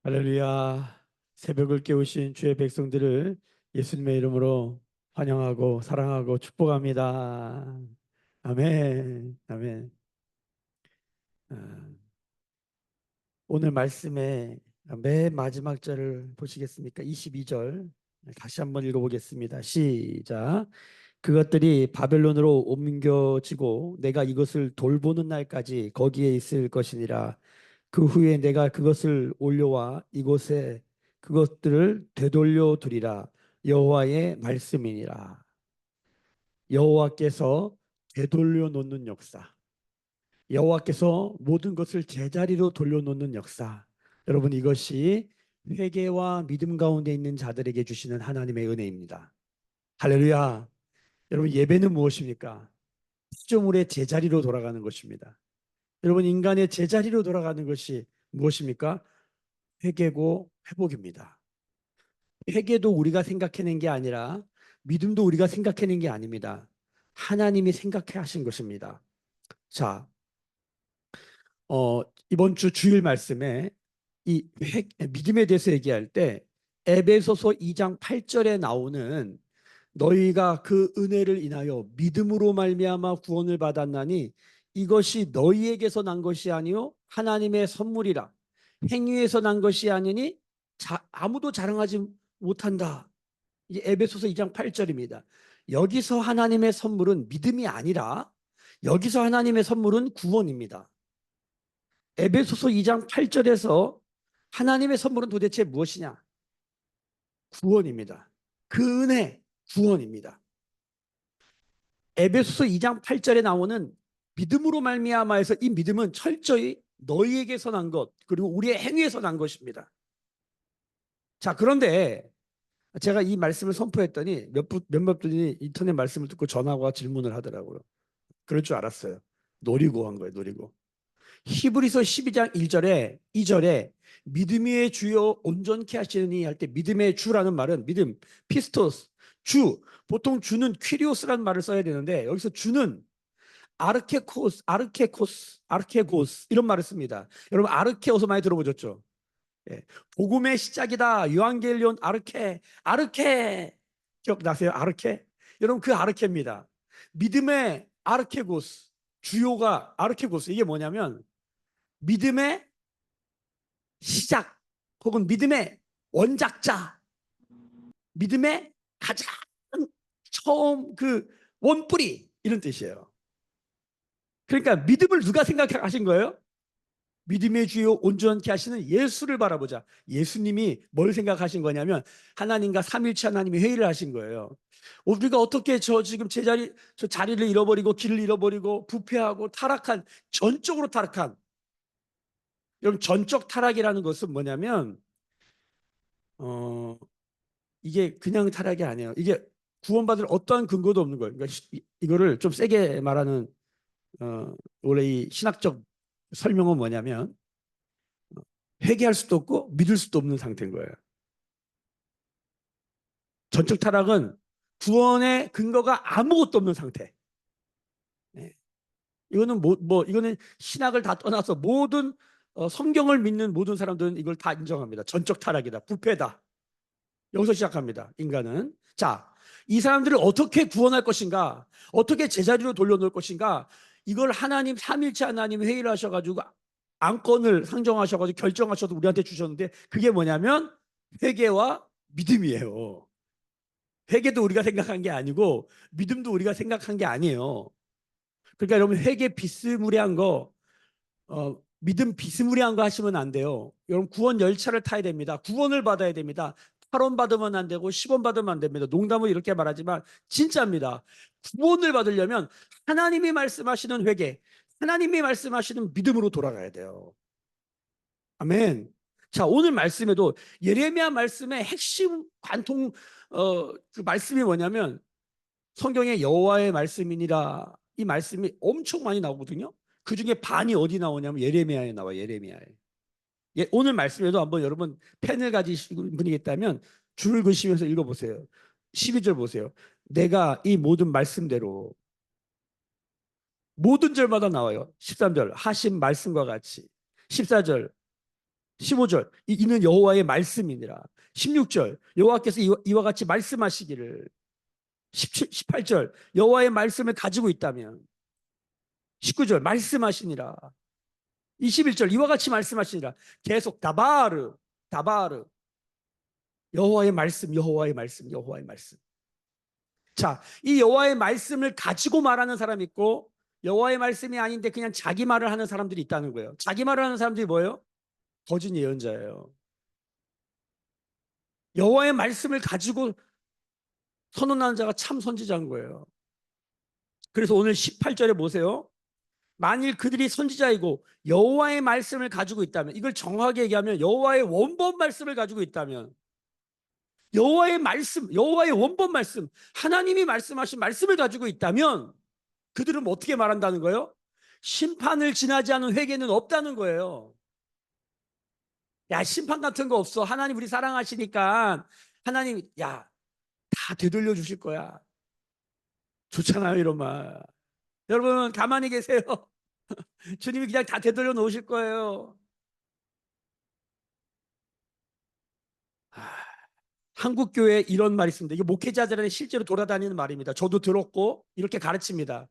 할렐루야. 새벽을 깨우신 주의 백성들을 예수님의 이름으로 환영하고 사랑하고 축복합니다. 아멘. 아멘. 아, 오늘 말씀의 맨 마지막 절을 보시겠습니까? 22절. 다시 한번 읽어보겠습니다. 시작. 그것들이 바벨론으로 옮겨지고 내가 이것을 돌보는 날까지 거기에 있을 것이니라. 그 후에 내가 그것을 올려와 이곳에 그것들을 되돌려 두리라. 여호와의 말씀이니라. 여호와께서 되돌려 놓는 역사. 여호와께서 모든 것을 제자리로 돌려놓는 역사. 여러분, 이것이 회개와 믿음 가운데 있는 자들에게 주시는 하나님의 은혜입니다. 할렐루야. 여러분, 예배는 무엇입니까? 피조물의 제자리로 돌아가는 것입니다. 여러분, 인간의 제자리로 돌아가는 것이 무엇입니까? 회개고 회복입니다. 회개도 우리가 생각해낸 게 아니라 믿음도 우리가 생각해낸 게 아닙니다. 하나님이 생각해 하신 것입니다. 자, 이번 주 주일 말씀에 믿음에 대해서 얘기할 때 에베소서 2장 8절에 나오는 너희가 그 은혜를 인하여 믿음으로 말미암아 구원을 받았나니 이것이 너희에게서 난 것이 아니요 하나님의 선물이라. 행위에서 난 것이 아니니 아무도 자랑하지 못한다. 이게 에베소서 2장 8절입니다. 여기서 하나님의 선물은 믿음이 아니라 여기서 하나님의 선물은 구원입니다. 에베소서 2장 8절에서 하나님의 선물은 도대체 무엇이냐? 구원입니다. 그 은혜, 구원입니다. 에베소서 2장 8절에 나오는 믿음으로 말미암아에서 이 믿음은 철저히 너희에게서 난 것, 그리고 우리의 행위에서 난 것입니다. 자, 그런데 제가 이 말씀을 선포했더니 몇몇 분이 인터넷 말씀을 듣고 전화와 질문을 하더라고요. 그럴 줄 알았어요. 노리고 한 거예요, 노리고. 히브리서 12장 1절에 2절에 믿음의 주여 온전케 하시느니 할 때 믿음의 주라는 말은 믿음, 피스토스, 주. 보통 주는 퀴리오스라는 말을 써야 되는데 여기서 주는 아르케고스 이런 말을 씁니다. 여러분 아르케오서 많이 들어보셨죠? 예. 복음의 시작이다. 요한겔리온 아르케 기억나세요? 아르케? 여러분 그 아르케입니다. 믿음의 아르케고스 주요가 아르케고스 이게 뭐냐면 믿음의 시작 혹은 믿음의 원작자 믿음의 가장 처음 그 원뿌리 이런 뜻이에요. 그러니까 믿음을 누가 생각하신 거예요? 믿음의 주요 온전케 하시는 예수를 바라보자. 예수님이 뭘 생각하신 거냐면 하나님과 삼일체 하나님이 회의를 하신 거예요. 우리가 어떻게 지금 저 자리를 잃어버리고 길을 잃어버리고 부패하고 타락한 전적으로 타락한 여러분 전적 타락이라는 것은 뭐냐면 어 이게 그냥 타락이 아니에요. 이게 구원받을 어떠한 근거도 없는 거예요. 그러니까 이거를 좀 세게 말하는 원래 이 신학적 설명은 뭐냐면 회개할 수도 없고 믿을 수도 없는 상태인 거예요. 전적 타락은 구원의 근거가 아무것도 없는 상태. 네. 이거는 이거는 신학을 다 떠나서 모든 성경을 믿는 모든 사람들은 이걸 다 인정합니다. 전적 타락이다, 부패다. 여기서 시작합니다. 인간은. 자, 이 사람들을 어떻게 구원할 것인가? 어떻게 제자리로 돌려놓을 것인가? 이걸 하나님 삼일체 하나님 회의를 하셔가지고 안건을 상정하셔가지고 결정하셔서 우리한테 주셨는데 그게 뭐냐면 회개와 믿음이에요. 회개도 우리가 생각한 게 아니고 믿음도 우리가 생각한 게 아니에요. 그러니까 여러분 회개 비스무리한 거 믿음 비스무리한 거 하시면 안 돼요. 여러분 구원 열차를 타야 됩니다. 구원을 받아야 됩니다. 8원 받으면 안 되고 10원 받으면 안 됩니다. 농담을 이렇게 말하지만 진짜입니다. 구원을 받으려면 하나님이 말씀하시는 회개, 하나님이 말씀하시는 믿음으로 돌아가야 돼요. 아멘. 자, 오늘 말씀에도 예레미야 말씀의 핵심 관통 그 말씀이 뭐냐면 성경에 여호와의 말씀이니라 이 말씀이 엄청 많이 나오거든요. 그 중에 반이 어디 나오냐면 예레미야에 나와. 예레미야에. 오늘 말씀에도 한번 여러분 펜을 가지신 분이 있다면 줄을 그시면서 읽어보세요. 12절 보세요. 내가 이 모든 말씀대로 모든 절마다 나와요. 13절 하신 말씀과 같이 14절 15절 이는 여호와의 말씀이니라. 16절 여호와께서 이와 같이 말씀하시기를. 18절 여호와의 말씀을 가지고 있다면. 19절 말씀하시니라. 21절 이와 같이 말씀하시니라. 계속 다바르 다바르. 여호와의 말씀, 여호와의 말씀, 여호와의 말씀. 자, 이 여호와의 말씀을 가지고 말하는 사람이 있고 여호와의 말씀이 아닌데 그냥 자기 말을 하는 사람들이 있다는 거예요. 자기 말을 하는 사람들이 뭐예요? 거짓 예언자예요. 여호와의 말씀을 가지고 선언하는 자가 참 선지자인 거예요. 그래서 오늘 18절에 보세요. 만일 그들이 선지자이고 여호와의 말씀을 가지고 있다면, 이걸 정확하게 얘기하면 여호와의 원본 말씀을 가지고 있다면, 여호와의 말씀, 여호와의 원본 말씀, 하나님이 말씀하신 말씀을 가지고 있다면 그들은 어떻게 말한다는 거예요? 심판을 지나지 않은 회개는 없다는 거예요. 야, 심판 같은 거 없어. 하나님 우리 사랑하시니까 하나님 야, 다 되돌려 주실 거야. 좋잖아요, 이런 말. 여러분 가만히 계세요. 주님이 그냥 다 되돌려 놓으실 거예요. 한국 교회에 이런 말이 있습니다. 이게 목회자들한테 실제로 돌아다니는 말입니다. 저도 들었고 이렇게 가르칩니다.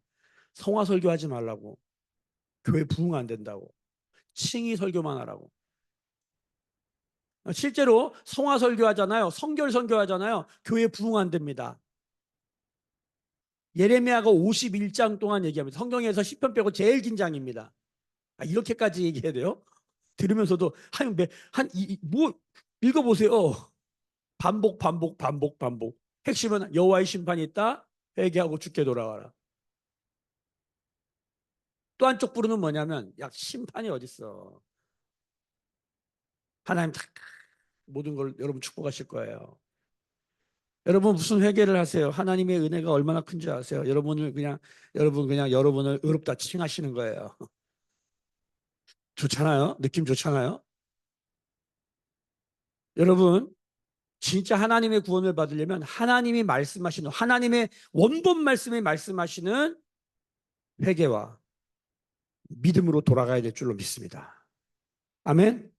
성화 설교하지 말라고. 교회 부흥 안 된다고. 칭의 설교만 하라고. 실제로 성화 설교하잖아요. 성결 선교하잖아요. 교회 부흥 안 됩니다. 예레미야가 51장 동안 얘기합니다. 성경에서 시편 빼고 제일 긴 장입니다. 이렇게까지 얘기해야 돼요? 들으면서도 뭐 읽어보세요. 반복 반복 반복 반복. 핵심은 여호와의 심판이 있다. 회개하고 주께 돌아와라. 또 한쪽 부르는 뭐냐면 야, 심판이 어딨어. 하나님 다 모든 걸 여러분 축복하실 거예요. 여러분 무슨 회개를 하세요? 하나님의 은혜가 얼마나 큰지 아세요? 여러분 그냥 여러분을 의롭다 칭하시는 거예요. 좋잖아요. 느낌 좋잖아요. 여러분 진짜 하나님의 구원을 받으려면 하나님이 말씀하시는, 하나님의 원본 말씀에 말씀하시는 회개와 믿음으로 돌아가야 될 줄로 믿습니다. 아멘.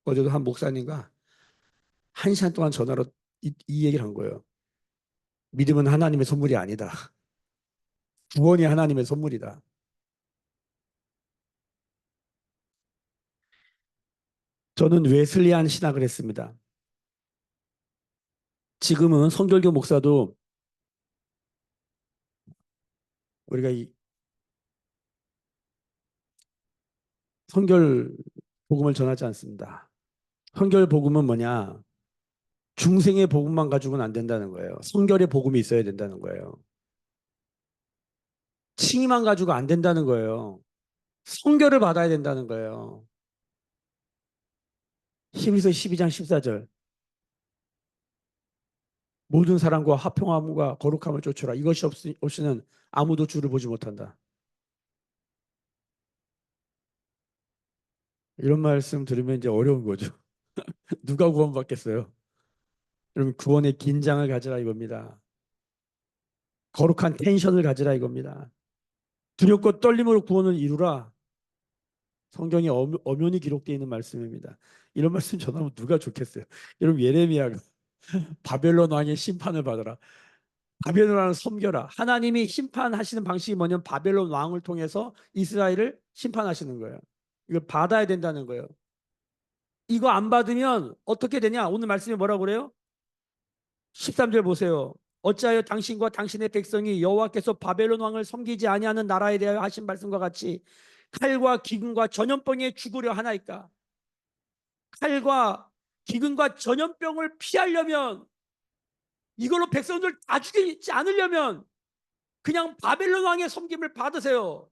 어제도 한 목사님과 1시간 동안 전화로 이 얘기를 한 거예요. 믿음은 하나님의 선물이 아니다. 구원이 하나님의 선물이다. 저는 웨슬리안 신학을 했습니다. 지금은 성결교 목사도 우리가 이 성결 복음을 전하지 않습니다. 성결 복음은 뭐냐? 중생의 복음만 가지고는 안 된다는 거예요. 성결의 복음이 있어야 된다는 거예요. 칭의만 가지고 안 된다는 거예요. 성결을 받아야 된다는 거예요. 히브리서 12장 14절. 모든 사람과 화평함과 거룩함을 쫓으라. 이것이 없이는 아무도 주를 보지 못한다. 이런 말씀 들으면 이제 어려운 거죠. 누가 구원받겠어요? 여러분 구원의 긴장을 가지라 이겁니다. 거룩한 텐션을 가지라 이겁니다. 두렵고 떨림으로 구원을 이루라. 성경에 엄연히 기록되어 있는 말씀입니다. 이런 말씀 전하면 누가 좋겠어요? 여러분 예레미야가 바벨론 왕의 심판을 받아라. 바벨론 왕을 섬겨라. 하나님이 심판하시는 방식이 뭐냐면 바벨론 왕을 통해서 이스라엘을 심판하시는 거예요. 이걸 받아야 된다는 거예요. 이거 안 받으면 어떻게 되냐? 오늘 말씀이 뭐라고 그래요? 13절 보세요. 어찌하여 당신과 당신의 백성이 여호와께서 바벨론 왕을 섬기지 아니하는 나라에 대하여 하신 말씀과 같이 칼과 기근과 전염병에 죽으려 하나이까? 칼과 기근과 전염병을 피하려면, 이걸로 백성들 다 죽이지 않으려면 그냥 바벨론 왕의 섬김을 받으세요.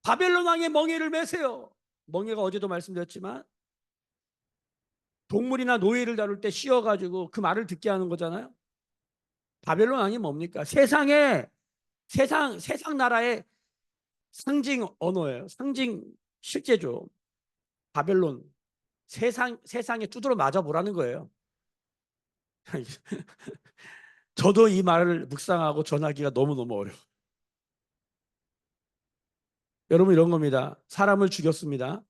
바벨론 왕의 멍에를 매세요. 멍에가 어제도 말씀드렸지만 동물이나 노예를 다룰 때 씌워가지고 그 말을 듣게 하는 거잖아요. 바벨론 왕이 뭡니까? 세상 나라의 상징 언어예요. 상징 실제죠. 바벨론. 세상에 두드러 맞아 보라는 거예요. 저도 이 말을 묵상하고 전하기가 너무너무 어려워. 여러분 이런 겁니다. 사람을 죽였습니다.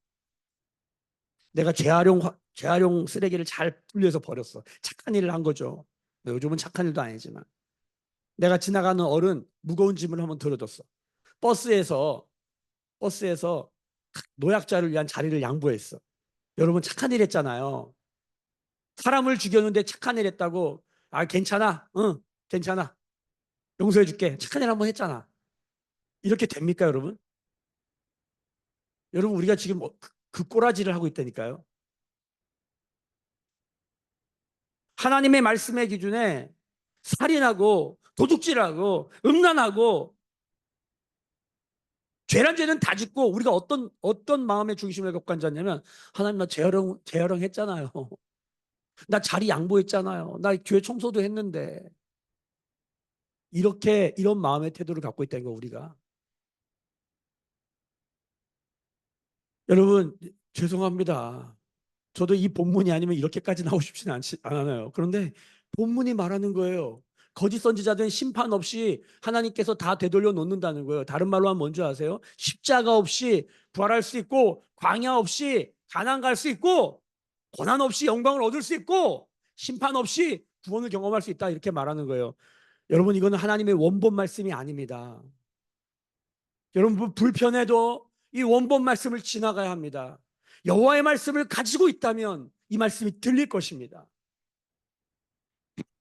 내가 재활용 쓰레기를 잘 분리해서 버렸어. 착한 일을 한 거죠. 요즘은 착한 일도 아니지만. 내가 지나가는 어른 무거운 짐을 한번 들어줬어. 버스에서 버스에서 노약자를 위한 자리를 양보했어. 여러분 착한 일 했잖아요. 사람을 죽였는데 착한 일 했다고. 아 괜찮아. 응 괜찮아. 용서해 줄게. 착한 일 한번 했잖아. 이렇게 됩니까 여러분? 여러분 우리가 지금 그 꼬라지를 하고 있다니까요. 하나님의 말씀의 기준에 살인하고 도둑질하고 음란하고 죄란 죄는 다 짓고 우리가 어떤 마음의 중심을 갖고 앉았냐면 하나님 나 재활용 했잖아요. 나 자리 양보했잖아요. 나 교회 청소도 했는데 이렇게 이런 마음의 태도를 갖고 있다는 거 우리가. 여러분 죄송합니다. 저도 이 본문이 아니면 이렇게까지 나오고 싶지는 않아요. 그런데 본문이 말하는 거예요. 거짓 선지자들은 심판 없이 하나님께서 다 되돌려 놓는다는 거예요. 다른 말로 하면 뭔지 아세요? 십자가 없이 부활할 수 있고 광야 없이 가나안 갈 수 있고 고난 없이 영광을 얻을 수 있고 심판 없이 구원을 경험할 수 있다 이렇게 말하는 거예요. 여러분 이거는 하나님의 원본 말씀이 아닙니다. 여러분 불편해도 이 원본 말씀을 지나가야 합니다. 여호와의 말씀을 가지고 있다면 이 말씀이 들릴 것입니다.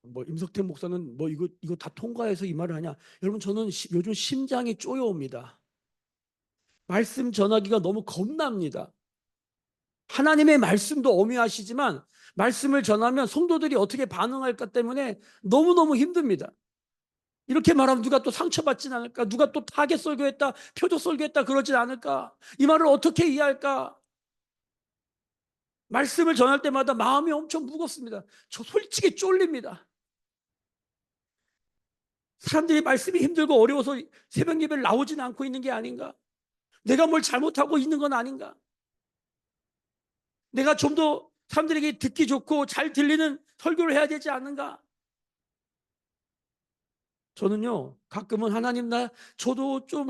뭐 임석태 목사는 뭐 이거 다 통과해서 이 말을 하냐? 여러분 저는 요즘 심장이 쪼여옵니다. 말씀 전하기가 너무 겁납니다. 하나님의 말씀도 엄미하시지만 말씀을 전하면 성도들이 어떻게 반응할까 때문에 너무너무 힘듭니다. 이렇게 말하면 누가 또 상처받진 않을까? 누가 또 타겟 설교했다, 표적 설교했다 그러진 않을까? 이 말을 어떻게 이해할까? 말씀을 전할 때마다 마음이 엄청 무겁습니다. 저 솔직히 쫄립니다. 사람들이 말씀이 힘들고 어려워서 새벽 예배를 나오진 않고 있는 게 아닌가? 내가 뭘 잘못하고 있는 건 아닌가? 내가 좀 더 사람들에게 듣기 좋고 잘 들리는 설교를 해야 되지 않는가? 저는요 가끔은 하나님 저도 좀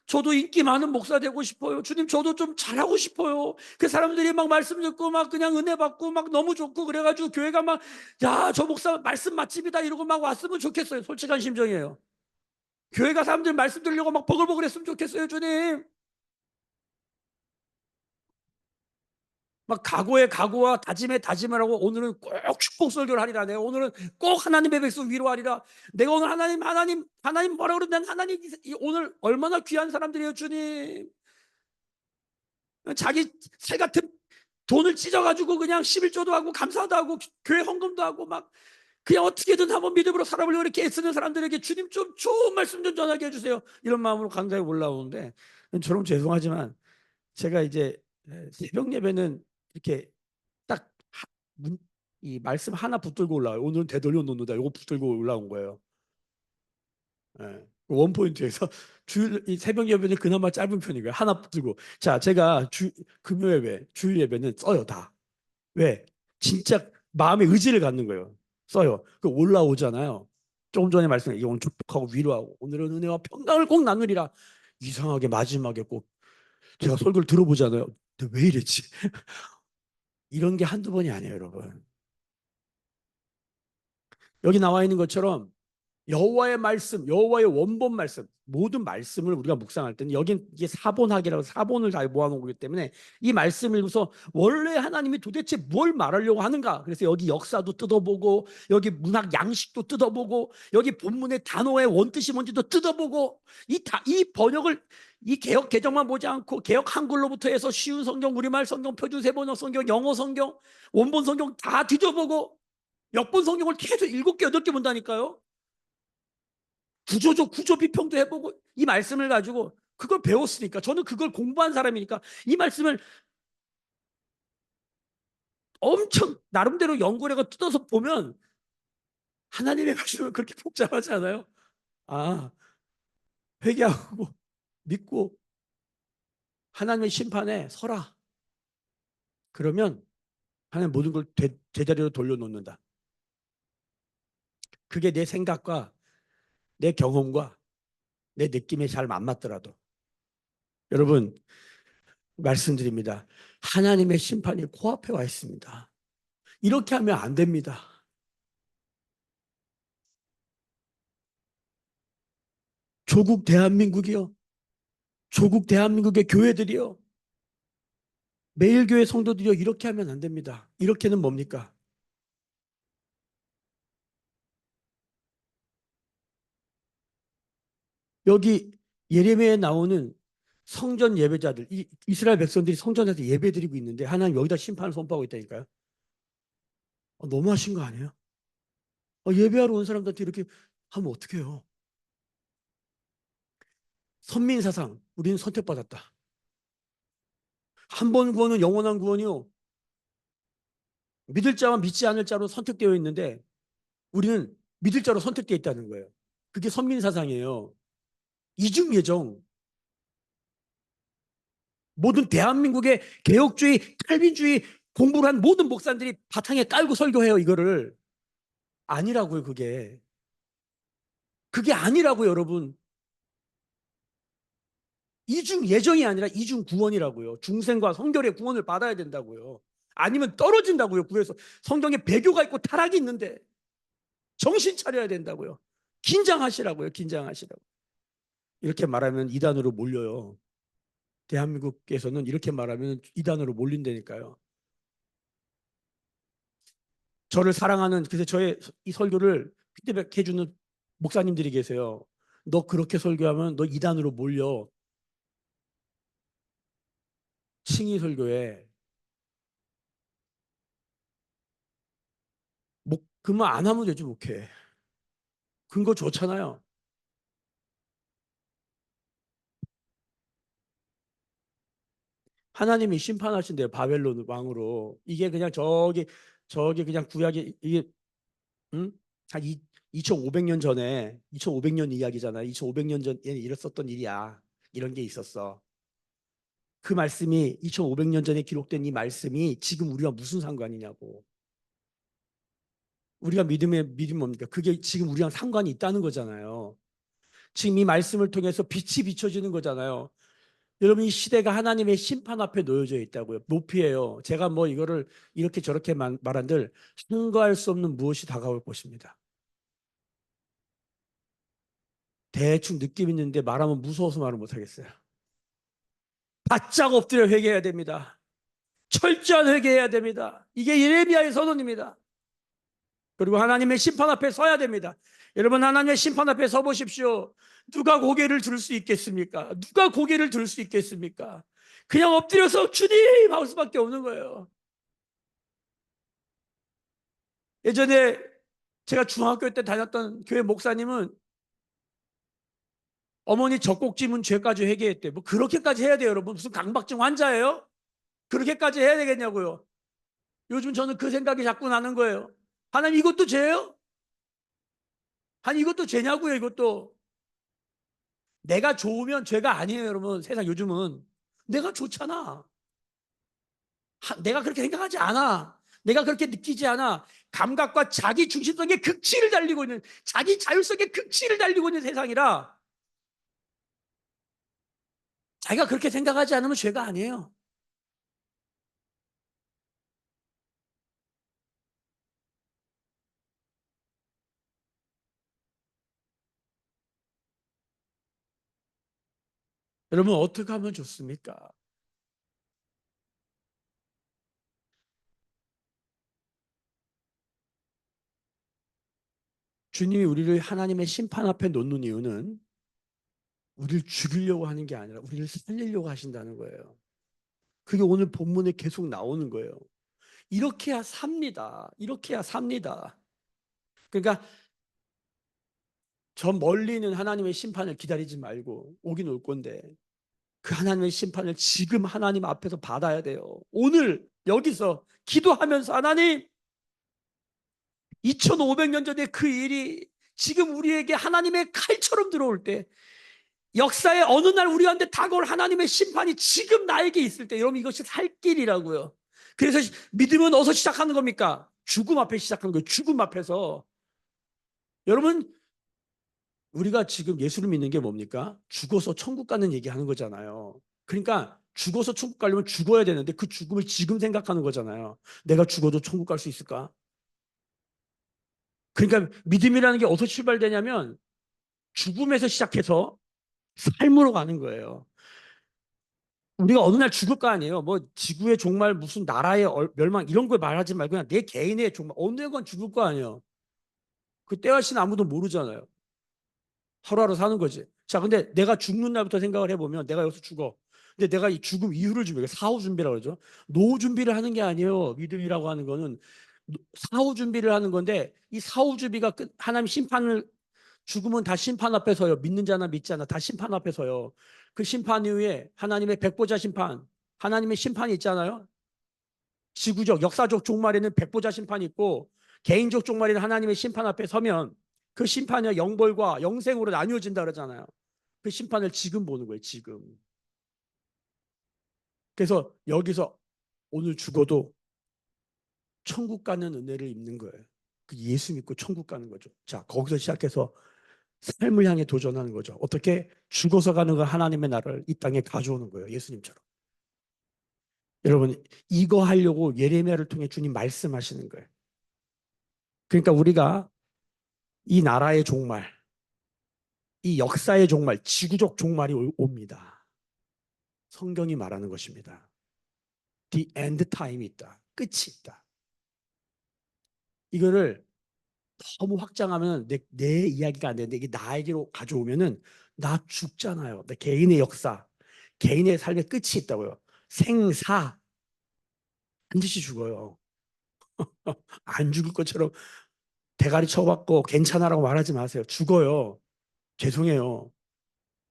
저도 인기 많은 목사 되고 싶어요. 주님 저도 좀 잘하고 싶어요. 그 사람들이 막 말씀 듣고 막 그냥 은혜 받고 막 너무 좋고 그래가지고 교회가 막 야 저 목사 말씀 맛집이다 이러고 막 왔으면 좋겠어요. 솔직한 심정이에요. 교회가 사람들 말씀 들으려고 막 버글버글 했으면 좋겠어요. 주님 막 각오에 각오와 다짐에 다짐을 하고 오늘은 꼭 축복 설교를 하리라. 내가 오늘은 꼭 하나님의 백성 위로하리라. 내가 오늘 하나님 뭐라 그러면 하나님 오늘 얼마나 귀한 사람들이에요 주님. 자기 새 같은 돈을 찢어가지고 그냥 11조도 하고 감사도 하고 교회 헌금도 하고 막 그냥 어떻게든 한번 믿음으로 살아보려고 이렇게 애쓰는 사람들에게 주님 좀 좋은 말씀 좀 전하게 해주세요. 이런 마음으로 강단에 올라오는데 저럼 죄송하지만 제가 이제 새벽 예배는 이렇게 딱 이 말씀 하나 붙들고 올라와요. 오늘은 되돌려 놓는다. 이거 붙들고 올라온 거예요. 예. 원포인트에서 이 새벽 예배는 그나마 짧은 편이고요. 하나 붙들고. 자, 제가 금요 예배, 주일 예배는 써요, 다. 왜? 진짜 마음의 의지를 갖는 거예요. 써요. 그 올라오잖아요. 조금 전에 말씀해 오늘 축복하고 위로하고 오늘은 은혜와 평강을 꼭 나누리라. 이상하게 마지막에 꼭 제가 설교를 들어보잖아요. 근데 왜 이랬지? 이런 게 한두 번이 아니에요, 여러분. 여기 나와 있는 것처럼 여호와의 말씀, 여호와의 원본 말씀, 모든 말씀을 우리가 묵상할 때는 여긴 이게 사본학이라고 사본을 다 모아놓은 거기 때문에 이 말씀을 읽어서 원래 하나님이 도대체 뭘 말하려고 하는가? 그래서 여기 역사도 뜯어보고 여기 문학 양식도 뜯어보고 여기 본문의 단어의 원뜻이 뭔지도 뜯어보고 이 번역을 이 개역 개정만 보지 않고 개역 한글로부터 해서 쉬운 성경, 우리말 성경, 표준 세번역 성경, 영어 성경, 원본 성경 다 뒤져보고 역본 성경을 계속 7개, 8개 본다니까요. 구조 비평도 해보고 이 말씀을 가지고 그걸 배웠으니까 저는 그걸 공부한 사람이니까 이 말씀을 엄청 나름대로 연구를 하고 뜯어서 보면 하나님의 말씀은 그렇게 복잡하지 않아요. 아, 회개하고 믿고 하나님의 심판에 서라. 그러면 하나님 모든 걸 제자리로 돌려놓는다. 그게 내 생각과 내 경험과 내 느낌에 잘 안 맞더라도 여러분, 말씀드립니다. 하나님의 심판이 코앞에 와 있습니다. 이렇게 하면 안 됩니다. 조국 대한민국이요. 조국 대한민국의 교회들이요. 매일교회 성도들이요. 이렇게 하면 안 됩니다. 이렇게는 뭡니까? 여기 예레미야에 나오는 성전 예배자들, 이스라엘 백성들이 성전에서 예배드리고 있는데 하나님 여기다 심판을 선포하고 있다니까요. 너무하신 거 아니에요? 예배하러 온 사람들한테 이렇게 하면 어떡해요? 선민사상, 우리는 선택받았다. 한 번 구원은 영원한 구원이요. 믿을 자와 믿지 않을 자로 선택되어 있는데 우리는 믿을 자로 선택되어 있다는 거예요. 그게 선민사상이에요. 이중예정. 모든 대한민국의 개혁주의, 칼빈주의 공부를 한 모든 목사들이 바탕에 깔고 설교해요. 이거를. 아니라고요. 그게 아니라고요. 여러분. 이중 예정이 아니라 이중 구원이라고요. 중생과 성결의 구원을 받아야 된다고요. 아니면 떨어진다고요. 구에서 성경에 배교가 있고 타락이 있는데 정신 차려야 된다고요. 긴장하시라고요. 긴장하시라고. 이렇게 말하면 이단으로 몰려요. 대한민국에서는 이렇게 말하면 이단으로 몰린다니까요. 저를 사랑하는, 그래서 저의 이 설교를 피드백해주는 목사님들이 계세요. 너 그렇게 설교하면 너 이단으로 몰려. 칭의 설교에. 그 말 안 하면 되지, 목회. 근거 좋잖아요. 하나님이 심판하신대요. 바벨론 왕으로. 이게 그냥 저기 그냥 구약이 이게 응? 한 2500년 전에 2500년 이야기잖아요. 2500년 전에 일었었던 일이야. 이런 게 있었어. 그 말씀이 2500년 전에 기록된 이 말씀이 지금 우리가 무슨 상관이냐고. 우리가 믿음 뭡니까? 그게 지금 우리랑 상관이 있다는 거잖아요. 지금 이 말씀을 통해서 빛이 비춰지는 거잖아요. 여러분 이 시대가 하나님의 심판 앞에 놓여져 있다고요. 높이에요. 제가 뭐 이거를 이렇게 저렇게 말한들 한가할 수 없는 무엇이 다가올 것입니다. 대충 느낌 있는데 말하면 무서워서 말을 못하겠어요. 바짝 엎드려 회개해야 됩니다. 철저한 회개해야 됩니다. 이게 예레미야의 선언입니다. 그리고 하나님의 심판 앞에 서야 됩니다. 여러분 하나님의 심판 앞에 서 보십시오. 누가 고개를 들 수 있겠습니까? 누가 고개를 들 수 있겠습니까? 그냥 엎드려서 주님 할 수밖에 없는 거예요. 예전에 제가 중학교 때 다녔던 교회 목사님은 어머니 젖꼭지문 죄까지 회개했대. 뭐 그렇게까지 해야 돼요, 여러분? 무슨 강박증 환자예요? 그렇게까지 해야 되겠냐고요. 요즘 저는 그 생각이 자꾸 나는 거예요. 하나님 이것도 죄예요? 아니 이것도 죄냐고요, 이것도. 내가 좋으면 죄가 아니에요, 여러분. 세상 요즘은. 내가 좋잖아. 내가 그렇게 생각하지 않아. 내가 그렇게 느끼지 않아. 감각과 자기 중심성의 극치를 달리고 있는, 자기 자율성의 극치를 달리고 있는 세상이라 자기가 그렇게 생각하지 않으면 죄가 아니에요. 여러분 어떻게 하면 좋습니까? 주님이 우리를 하나님의 심판 앞에 놓는 이유는 우리를 죽이려고 하는 게 아니라 우리를 살리려고 하신다는 거예요. 그게 오늘 본문에 계속 나오는 거예요. 이렇게 해야 삽니다. 이렇게 해야 삽니다. 그러니까 저 멀리 있는 하나님의 심판을 기다리지 말고 오긴 올 건데 그 하나님의 심판을 지금 하나님 앞에서 받아야 돼요. 오늘 여기서 기도하면서 하나님 2500년 전에 그 일이 지금 우리에게 하나님의 칼처럼 들어올 때 역사의 어느 날 우리한테 다가올 하나님의 심판이 지금 나에게 있을 때 여러분 이것이 살 길이라고요. 그래서 믿음은 어디서 시작하는 겁니까? 죽음 앞에 시작하는 거예요. 죽음 앞에서. 여러분 우리가 지금 예수를 믿는 게 뭡니까? 죽어서 천국 가는 얘기하는 거잖아요. 그러니까 죽어서 천국 가려면 죽어야 되는데 그 죽음을 지금 생각하는 거잖아요. 내가 죽어도 천국 갈 수 있을까? 그러니까 믿음이라는 게 어디서 출발되냐면 죽음에서 시작해서 삶으로 가는 거예요. 우리가 어느 날 죽을 거 아니에요. 뭐 지구의 종말, 무슨 나라의 멸망 이런 걸 말하지 말고 그냥 내 개인의 종말 어느 건 죽을 거 아니에요. 그 때와 시는 아무도 모르잖아요. 하루하루 사는 거지. 자, 근데 내가 죽는 날부터 생각을 해보면 내가 여기서 죽어. 근데 내가 이 죽음 이후를 준비해. 사후 준비라고 그러죠. 노후 준비를 하는 게 아니에요. 믿음이라고 하는 거는 사후 준비를 하는 건데 이 사후 준비가 하나님 심판을 죽음은 다 심판 앞에 서요. 믿는 자나 믿지 않아 다 심판 앞에 서요. 그 심판 이후에 하나님의 백보자 심판, 하나님의 심판이 있잖아요. 지구적, 역사적 종말에는 백보자 심판이 있고 개인적 종말에는 하나님의 심판 앞에 서면 그 심판이 영벌과 영생으로 나뉘어진다 그러잖아요. 그 심판을 지금 보는 거예요. 지금. 그래서 여기서 오늘 죽어도 천국 가는 은혜를 입는 거예요. 그 예수 믿고 천국 가는 거죠. 자, 거기서 시작해서 삶을 향해 도전하는 거죠. 어떻게 죽어서 가는 거 하나님의 나라를 이 땅에 가져오는 거예요. 예수님처럼. 여러분, 이거 하려고 예레미야를 통해 주님 말씀하시는 거예요. 그러니까 우리가 이 나라의 종말, 이 역사의 종말, 지구적 종말이 옵니다. 성경이 말하는 것입니다. The end time이 있다. 끝이 있다. 이거를 너무 확장하면 내 이야기가 안 되는데 이게 나에게로 가져오면은 나 죽잖아요. 내 개인의 역사, 개인의 삶의 끝이 있다고요. 생사 반드시 죽어요. 안 죽을 것처럼 대가리 쳐받고 괜찮아라고 말하지 마세요. 죽어요. 죄송해요.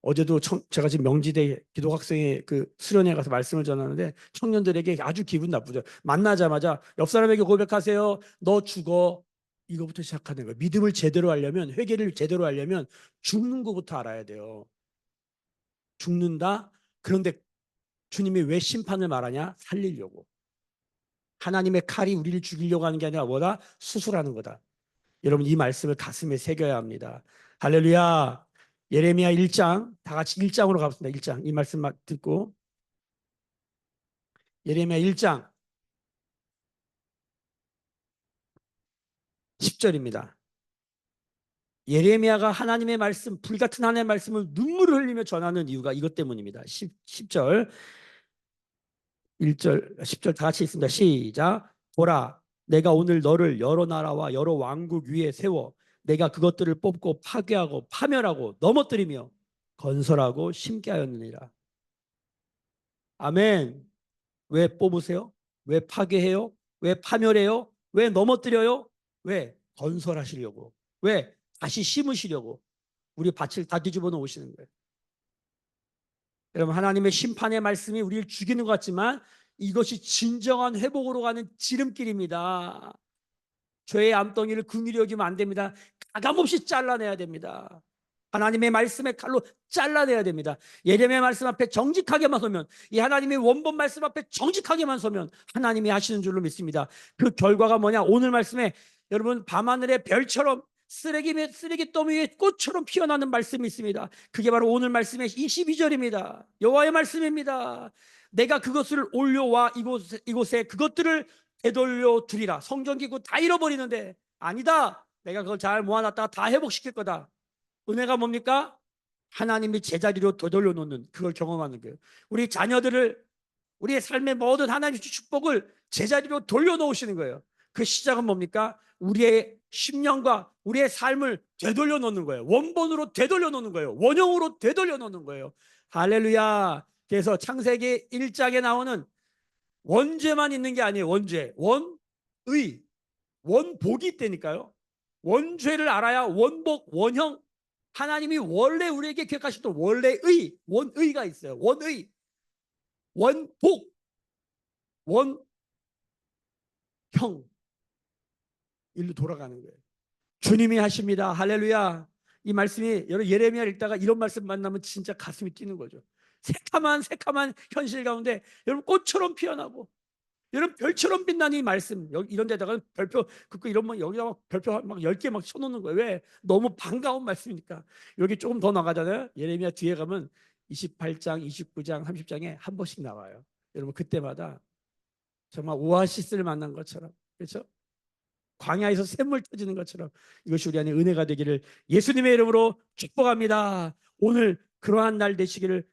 어제도 제가 지금 명지대 기독학생의 그 수련회 가서 말씀을 전하는데 청년들에게 아주 기분 나쁘죠. 만나자마자 옆 사람에게 고백하세요. 너 죽어. 이거부터 시작하는 거예요. 믿음을 제대로 하려면, 회개를 제대로 하려면 죽는 것부터 알아야 돼요. 죽는다? 그런데 주님이 왜 심판을 말하냐? 살리려고. 하나님의 칼이 우리를 죽이려고 하는 게 아니라 뭐다? 수술하는 거다. 여러분 이 말씀을 가슴에 새겨야 합니다. 할렐루야. 예레미야 1장 다 같이 1장으로 가겠습니다. 1장 이 말씀 듣고 예레미야 1장 10절입니다. 예레미야가 하나님의 말씀, 불같은 하나님의 말씀을 눈물을 흘리며 전하는 이유가 이것 때문입니다. 10절 1절 10절 다 같이 있습니다. 시작. 보라 내가 오늘 너를 여러 나라와 여러 왕국 위에 세워 내가 그것들을 뽑고 파괴하고 파멸하고 넘어뜨리며 건설하고 심게 하였느니라. 아멘. 왜 뽑으세요? 왜 파괴해요? 왜 파멸해요? 왜 넘어뜨려요? 왜 건설하시려고? 왜 다시 심으시려고? 우리 밭을 다 뒤집어 놓으시는 거예요. 여러분 하나님의 심판의 말씀이 우리를 죽이는 것 같지만 이것이 진정한 회복으로 가는 지름길입니다. 죄의 암덩이를 긍휼히 여기면 안 됩니다. 가감없이 잘라내야 됩니다. 하나님의 말씀의 칼로 잘라내야 됩니다. 예레미야 말씀 앞에 정직하게만 서면, 이 하나님의 원본 말씀 앞에 정직하게만 서면 하나님이 하시는 줄로 믿습니다. 그 결과가 뭐냐? 오늘 말씀에 여러분 밤하늘의 별처럼 쓰레기 더미 위에 꽃처럼 피어나는 말씀이 있습니다. 그게 바로 오늘 말씀의 22절입니다. 여호와의 말씀입니다. 내가 그것을 올려와 이곳에 그것들을 되돌려 두리라. 성전기구 다 잃어버리는데 아니다. 내가 그걸 잘 모아놨다가 다 회복시킬 거다. 은혜가 뭡니까? 하나님이 제자리로 되돌려 놓는 그걸 경험하는 거예요. 우리 자녀들을 우리의 삶의 모든 하나님의 축복을 제자리로 돌려놓으시는 거예요. 그 시작은 뭡니까? 우리의 심령과 우리의 삶을 되돌려 놓는 거예요. 원본으로 되돌려 놓는 거예요. 원형으로 되돌려 놓는 거예요. 할렐루야. 그래서 창세기 1장에 나오는 원죄만 있는 게 아니에요. 원죄, 원의, 원복이 있다니까요. 원죄를 알아야 원복, 원형. 하나님이 원래 우리에게 기억하셨던 원래의, 원의가 있어요. 원의, 원복, 원형. 일로 돌아가는 거예요. 주님이 하십니다. 할렐루야. 이 말씀이 여러분 예레미야를 읽다가 이런 말씀 만나면 진짜 가슴이 뛰는 거죠. 새카만 현실 가운데 여러분 꽃처럼 피어나고 여러분 별처럼 빛나는 이 말씀 여기 이런 데다가 별표 긋고 이러면 여기다 막 별표 막 10개 막 쳐놓는 거예요. 왜? 너무 반가운 말씀이니까. 여기 조금 더 나가잖아요. 예레미야 뒤에 가면 28장, 29장, 30장에 한 번씩 나와요. 여러분 그때마다 정말 오아시스를 만난 것처럼, 그렇죠? 광야에서 샘물 터지는 것처럼 이것이 우리 안에 은혜가 되기를 예수님의 이름으로 축복합니다. 오늘 그러한 날 되시기를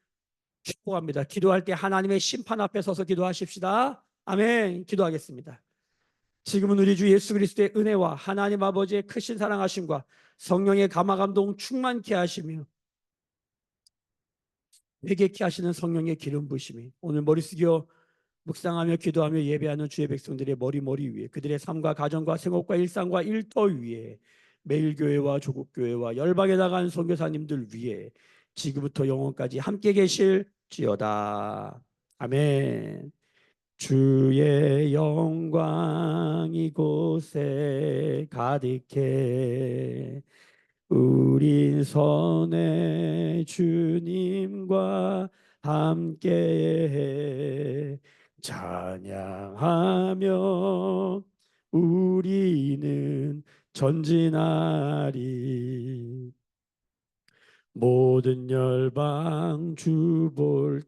축복합니다. 기도할 때 하나님의 심판 앞에 서서 기도하십시다. 아멘. 기도하겠습니다. 지금은 우리 주 예수 그리스도의 은혜와 하나님 아버지의 크신 사랑하심과 성령의 감화감동 충만케 하시며 회개케 하시는 성령의 기름 부으심이 오늘 머리 숙여 묵상하며 기도하며 예배하는 주의 백성들의 머리 위에, 그들의 삶과 가정과 생업과 일상과 일터 위에, 매일 교회와 조국 교회와 열방에 나간 선교사님들 위에 지금부터 영원까지 함께 계실지어다. 아멘. 주의 영광 이곳에 가득해 우린 선의 주님과 함께 찬양하며 우리는 전진하리. 모든 열방 주 볼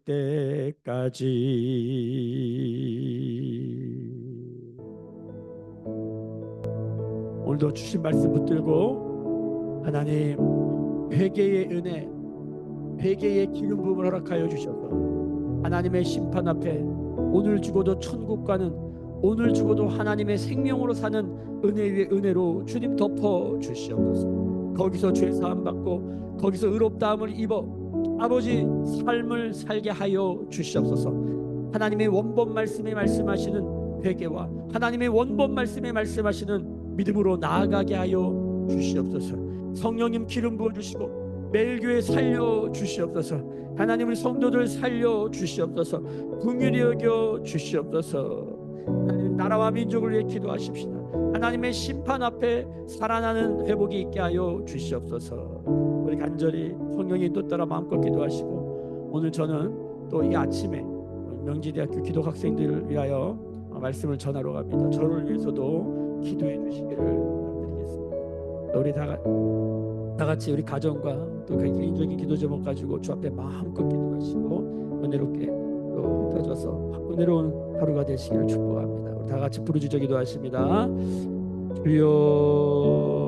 때까지. 오늘도 주신 말씀 붙들고 하나님 회개의 은혜, 회개의 기름 부음을 허락하여 주셔서 하나님의 심판 앞에 오늘 죽어도 천국 가는, 오늘 죽어도 하나님의 생명으로 사는 은혜 위에 은혜로 주님 덮어 주시옵소서. 거기서 죄 사함 받고 거기서 의롭다함을 입어 아버지 삶을 살게 하여 주시옵소서. 하나님의 원본 말씀에 말씀하시는 회개와 하나님의 원본 말씀에 말씀하시는 믿음으로 나아가게 하여 주시옵소서. 성령님 기름 부어주시고 매일교회 살려 주시옵소서. 하나님 우리 성도들 살려 주시옵소서. 긍휼히 여겨 주시옵소서. 하나님 나라와 민족을 위해 기도하십시다. 하나님의 심판 앞에 살아나는 회복이 있게 하여 주시옵소서. 우리 간절히 성령이 또 따라 마음껏 기도하시고, 오늘 저는 또 이 아침에 명지대학교 기독 학생들을 위하여 말씀을 전하러 갑니다. 저를 위해서도 기도해 주시기를 부탁드리겠습니다. 우리 다 같이 우리 가정과 또 개인적인 기도 제목 가지고 주 앞에 마음껏 기도하시고 은혜롭게 또 흩어져서 은혜로운 하루가 되시기를 축복합니다. 우리 다 같이 부르짖어 기도하십니다. 주여